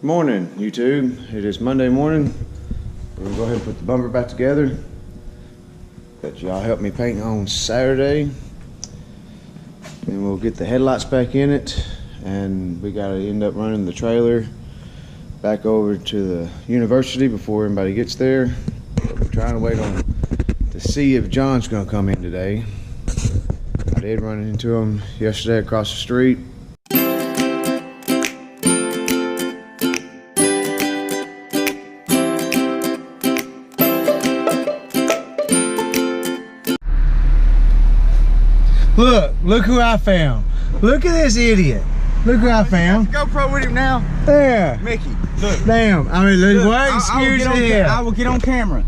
Morning, YouTube. It is Monday morning. We're gonna go ahead and put the bumper back together that y'all helped me paint on Saturday. And we'll get the headlights back in it, and we gotta end up running the trailer back over to the university before everybody gets there. We're trying to wait on to see if John's gonna come in today. I did run into him yesterday across the street. Look who I found. Look at this idiot. Look who I found. GoPro with him now. There. Mickey, look. Damn. I mean, look, what? Excuse me. I will get on camera.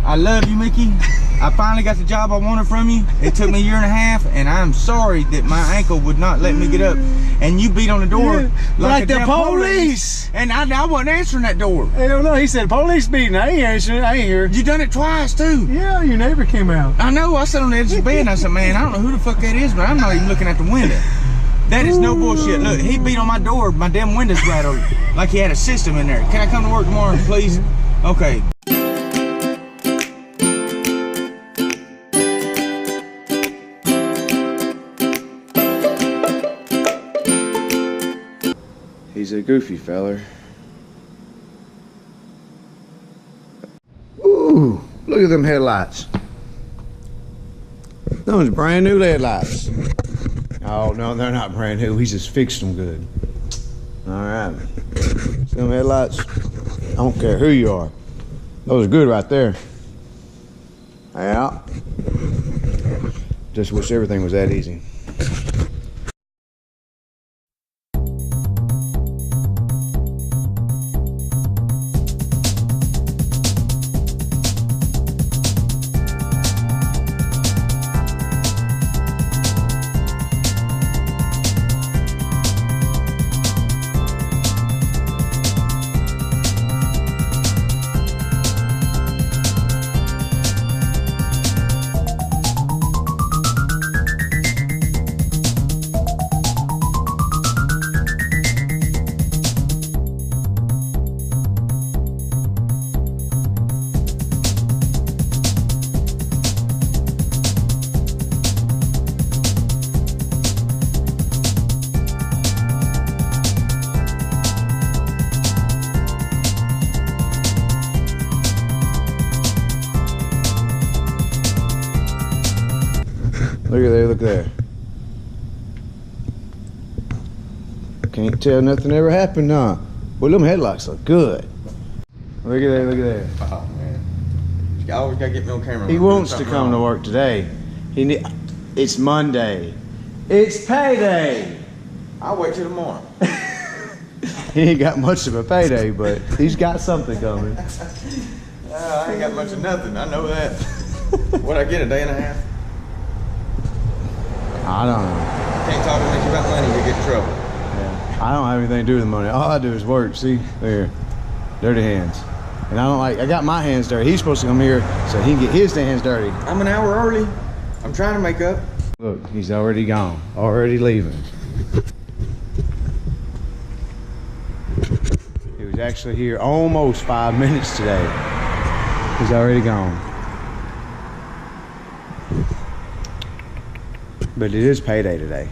I love you, Mickey. I finally got the job I wanted from you. It took me a year and a half, and I'm sorry that my ankle would not let me get up. And you beat on the door like the police. And I wasn't answering that door. Hell no, he said police beating. I ain't answering it. I ain't here. You done it twice too. Yeah, your neighbor came out. I know. I sat on the edge of the bed and I said, man, I don't know who the fuck that is, but I'm not even looking at the window. That is no bullshit. Look, he beat on my door. My damn windows rattled like he had a system in there. Can I come to work tomorrow, please? Okay. He's a goofy feller. Ooh, look at them headlights. Those brand new headlights. Oh, no, they're not brand new. He just fixed them good. All right. See them headlights? I don't care who you are. Those are good right there. Yeah. Just wish everything was that easy. Look at there, look there. Can't tell nothing ever happened, huh? Well, them headlights look good. Look at there, look at there. Oh, man. You always gotta get me on camera. He wants to come to work today. It's Monday. It's payday. I'll wait till tomorrow. He ain't got much of a payday, but he's got something coming. I ain't got much of nothing. I know that. What I get, a day and a half? I don't know. Can't talk to me about money, you get in trouble. Yeah. I don't have anything to do with the money. All I do is work. See, there, dirty hands. And I don't like. I got my hands dirty. He's supposed to come here so he can get his hands dirty. I'm an hour early. I'm trying to make up. Look, he's already gone. Already leaving. He was actually here almost 5 minutes today. He's already gone. But it is payday today.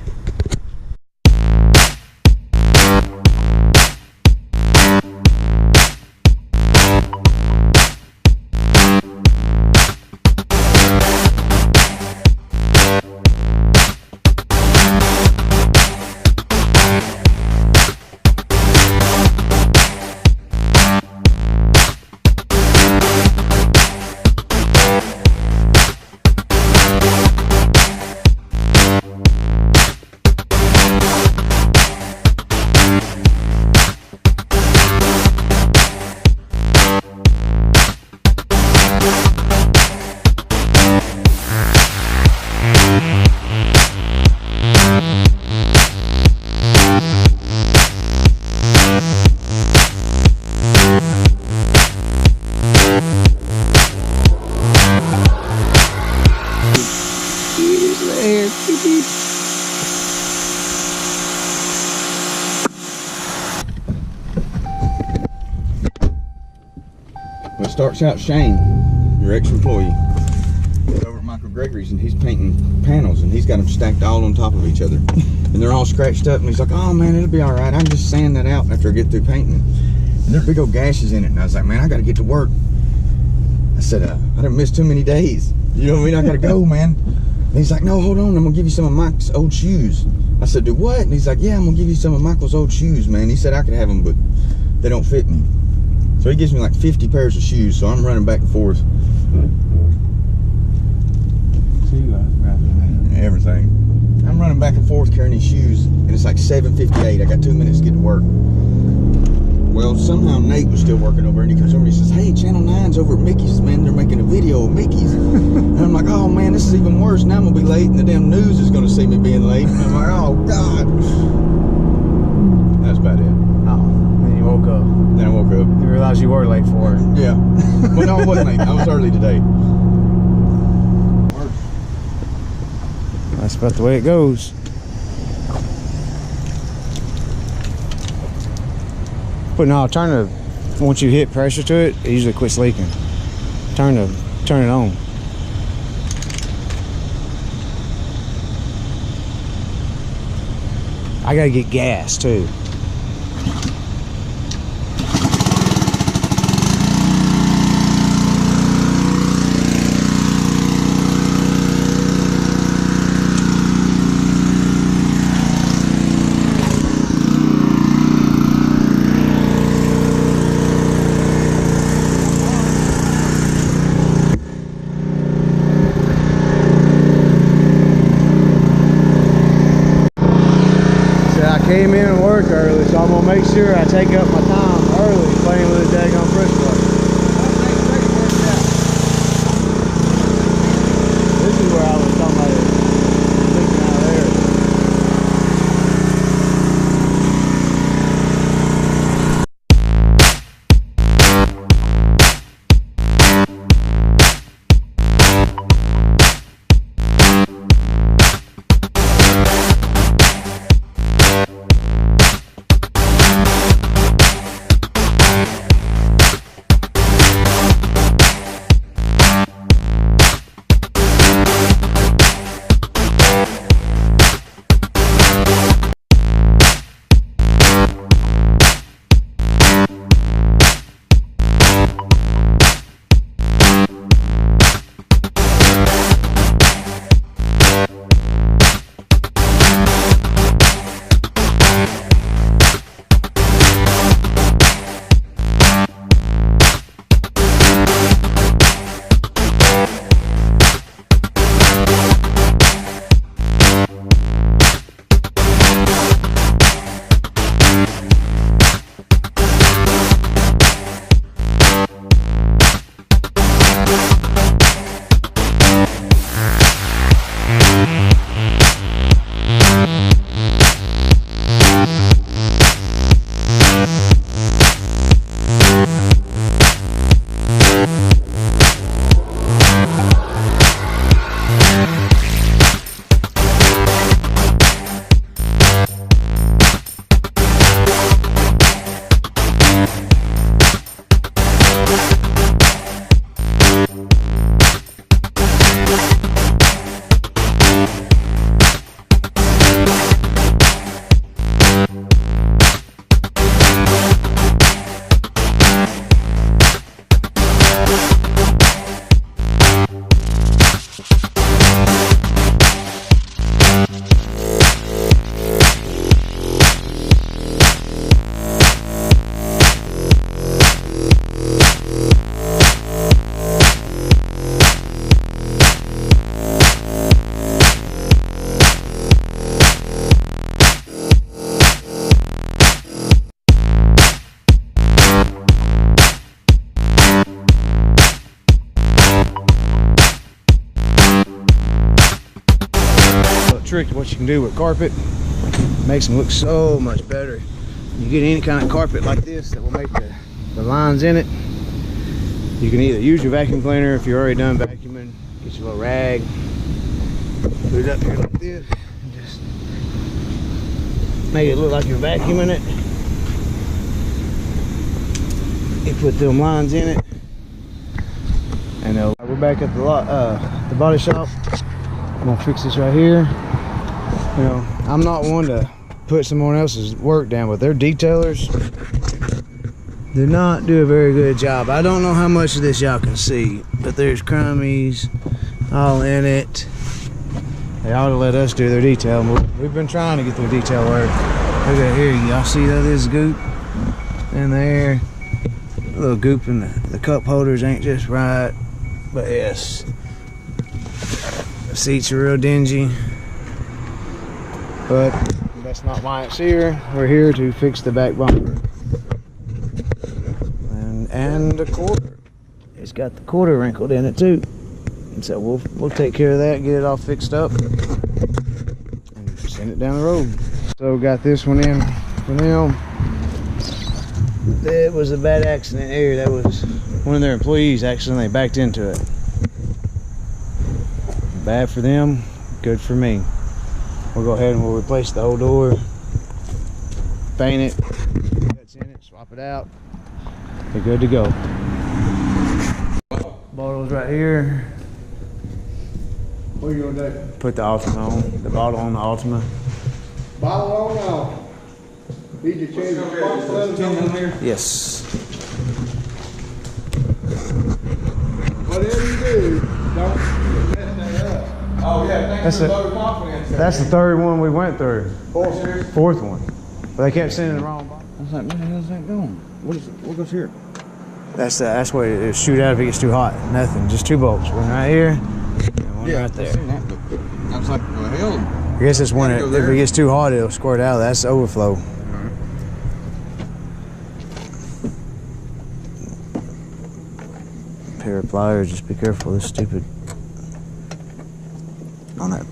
starts out Shane, your ex-employee, over at Michael Gregory's, and he's painting panels, and he's got them stacked all on top of each other, and they're all scratched up. And he's like, "Oh man, it'll be all right. I can just sand that out after I get through painting." And there are big old gashes in it, and I was like, "Man, I got to get to work." I said, "I done missed too many days. You know what I mean? I got to go, man." And he's like, "No, hold on. I'm gonna give you some of Mike's old shoes." I said, "Do what?" And he's like, "Yeah, I'm gonna give you some of Michael's old shoes, man." He said I could have them, but they don't fit me. So he gives me like 50 pairs of shoes, so I'm running back and forth. Everything. I'm running back and forth carrying these shoes, and it's like 7:58. I got 2 minutes to get to work. Well, somehow Nate was still working over, and he comes over and he says, "Hey, Channel 9's over at Mickey's, man. They're making a video of Mickey's." And I'm like, "Oh man, this is even worse. Now I'm gonna be late, and the damn news is gonna see me being late." And I'm like, "Oh God." That's about it. Oh, then you woke up. Then I woke up. You realized you were late for it. Yeah. Well, no, I wasn't late. I was early today. That's about the way it goes. But no, once you hit pressure to it, it usually quits leaking. Turn it on. I gotta get gas too. Came in and work early, so I'm gonna make sure I take up my time early playing with the daggone press plate. This is where I was talking about it leaking out there. Trick what you can do with carpet makes them look so much better. You get any kind of carpet like this that will make the lines in it, you can either use your vacuum cleaner if you're already done vacuuming, get your little rag, put it up here like this, and just make it look like you're vacuuming it. You put them lines in it, know. We're back at the body shop. I'm gonna fix this right here. You know, I'm not one to put someone else's work down, but their detailers do not do a very good job. I don't know how much of this y'all can see, but there's crummies all in it. They ought to let us do their detail. We've been trying to get their detail work. Look at here, y'all see that this goop in there? A little goop in the cup holders ain't just right, but yes. The seats are real dingy, but that's not why it's here. We're here to fix the back bumper and the quarter. It's got the quarter wrinkled in it too, and so we'll take care of that, get it all fixed up, and send it down the road. So got this one in for them. It was a bad accident here. That was one of their employees accidentally backed into it. Bad for them, good for me. We'll go ahead and we'll replace the whole door, paint it, cuts in it, swap it out. They're good to go. Bottles right here. What are you gonna do? Put the Altima on, the bottle on the Altima. Bottle on now. Need to change the spark plugs on here. Yes. Whatever you do, don't mess that up. Oh yeah, thanks That's for it. the vote of confidence. That's the third one we went through. Fourth. Fourth one. But they kept sending the wrong bottle. I was like, where the hell's that going? What goes here? That's what it shoot out if it gets too hot. Nothing, just two bolts. One right here, and one right there. I seen that, but I was like, well, hell. I guess it's one Gotta that go if there. it gets too hot, it'll squirt out. That's the overflow. Pair of pliers, just be careful. This stupid on that.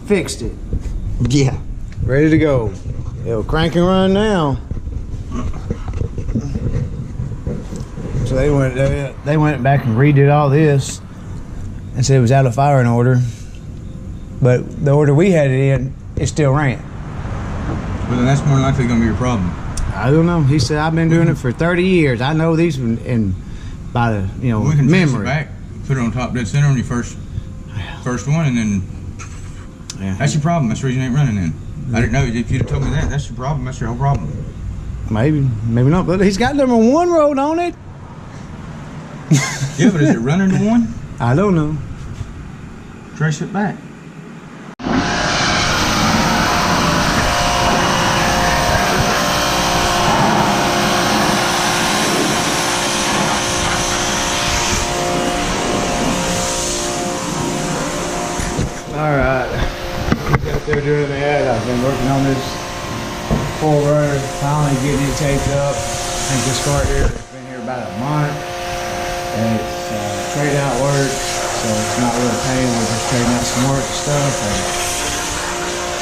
Fixed it. Yeah. Ready to go. It'll crank and run now. So they went back and redid all this and said it was out of firing order. But the order we had it in, it still ran. Well, then that's more than likely gonna be your problem. I don't know. He said I've been doing it for 30 years. I know these in by the We can trace it memory. back, put it on top dead center on your first one, and then Yeah. that's your problem. That's the reason it ain't running then. I didn't know. If you'd have told me that, that's your problem. That's your whole problem. Maybe not. But he's got number 1 road on it. Yeah, but is it running to one? I don't know. Trace it back. Alright, he's out there doing that. I've been working on this 4Runner, finally getting it taped up. I think this car here has been here about a month, and it's trade out work, so it's not really paying. We're just trading out some work and stuff, and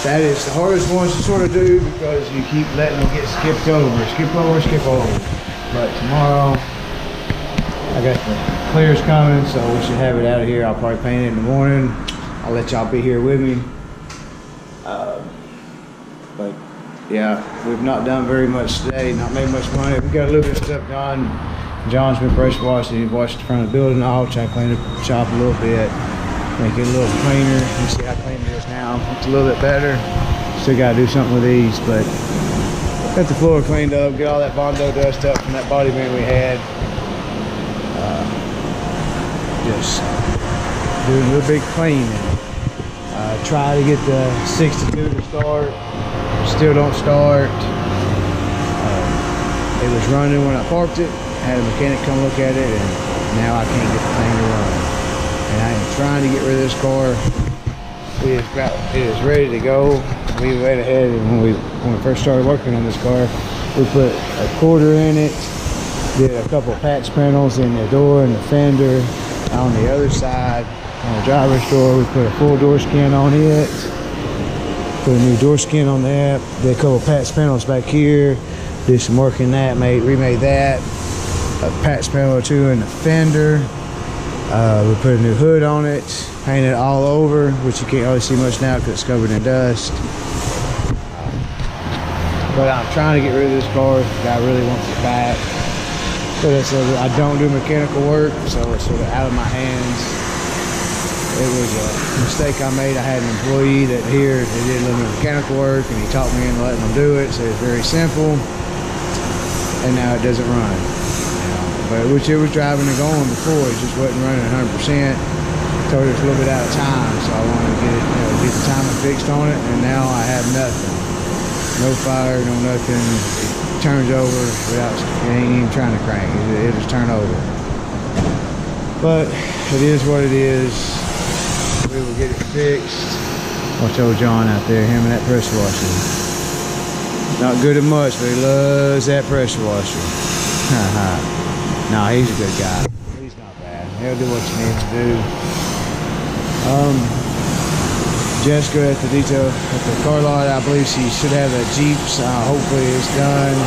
that is the hardest ones to sort of do because you keep letting them get skipped over. But tomorrow, I got the clears coming, so we should have it out of here. I'll probably paint it in the morning. I'll let y'all be here with me. But yeah, we've not done very much today, not made much money. We got a little bit of stuff done. John's been pressure washing. He washed the front of the building off, trying to clean the shop a little bit, make it a little cleaner. You see how clean it is now. It's a little bit better. Still got to do something with these, but got the floor cleaned up, get all that Bondo dust up from that body bend we had. Just doing a little big cleaning. Try to get the 62 to start. Still don't start. It was running when I parked it. Had a mechanic come look at it, and now I can't get the thing to run. And I am trying to get rid of this car. It is ready to go. We went ahead and when we first started working on this car, we put a quarter in it, did a couple patch panels in the door and the fender. On the other side, on the driver's door, we put a full door skin on it. Put a new door skin on that. Did a couple patch panels back here. Did some work in that, remade that. a patch panel or two in the fender. We put a new hood on it, painted it all over, which you can't really see much now because it's covered in dust. But I'm trying to get rid of this car. The guy really wants it back. So I don't do mechanical work, so it's sort of out of my hands. It was a mistake I made. I had an employee that here that did a little bit of mechanical work, and he taught me into letting them do it. So it's very simple, and now it doesn't run. But which it was driving and going before, it just wasn't running 100%. Told it was a little bit out of time, so I wanted to get it, get the timing fixed on it, and now I have nothing. No fire, no nothing. It turns over without, it ain't even trying to crank. It just turn over. But it is what it is. We will get it fixed. Watch old John out there, him and that pressure washer. Not good at much, but he loves that pressure washer. No, he's a good guy. He's not bad. He'll do what you need to do. Jessica at the detail at the car lot, I believe she should have a Jeep, so hopefully it's done.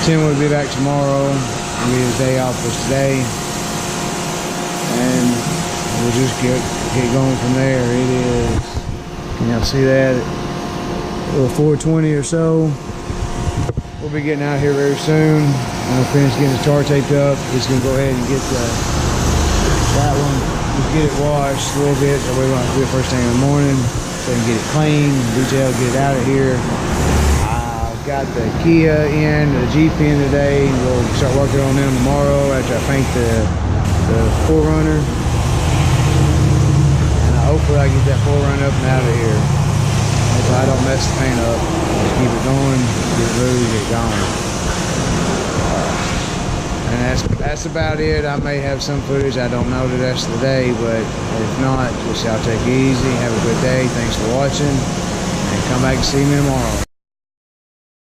Tim will be back tomorrow. It'll be his day off for today. And we'll just get going from there. It is, can y'all see that? A little 420 or so. We'll be getting out here very soon. I'm gonna finish getting the tar taped up. Just gonna go ahead and get that one. Just get it washed a little bit. That way we don't have to do it first thing in the morning. So we can get it clean, detail, get it out of here. I've got the Kia in, the Jeep in today. We'll start working on them tomorrow after I paint the 4Runner. And hopefully I get that 4Runner up and out of here. So I don't mess the paint up. Just keep it going, get it moved, get it gone. And that's about it. I may have some footage. I don't know the rest of the day, but if not, just y'all take it easy. Have a good day. Thanks for watching, and come back and see me tomorrow.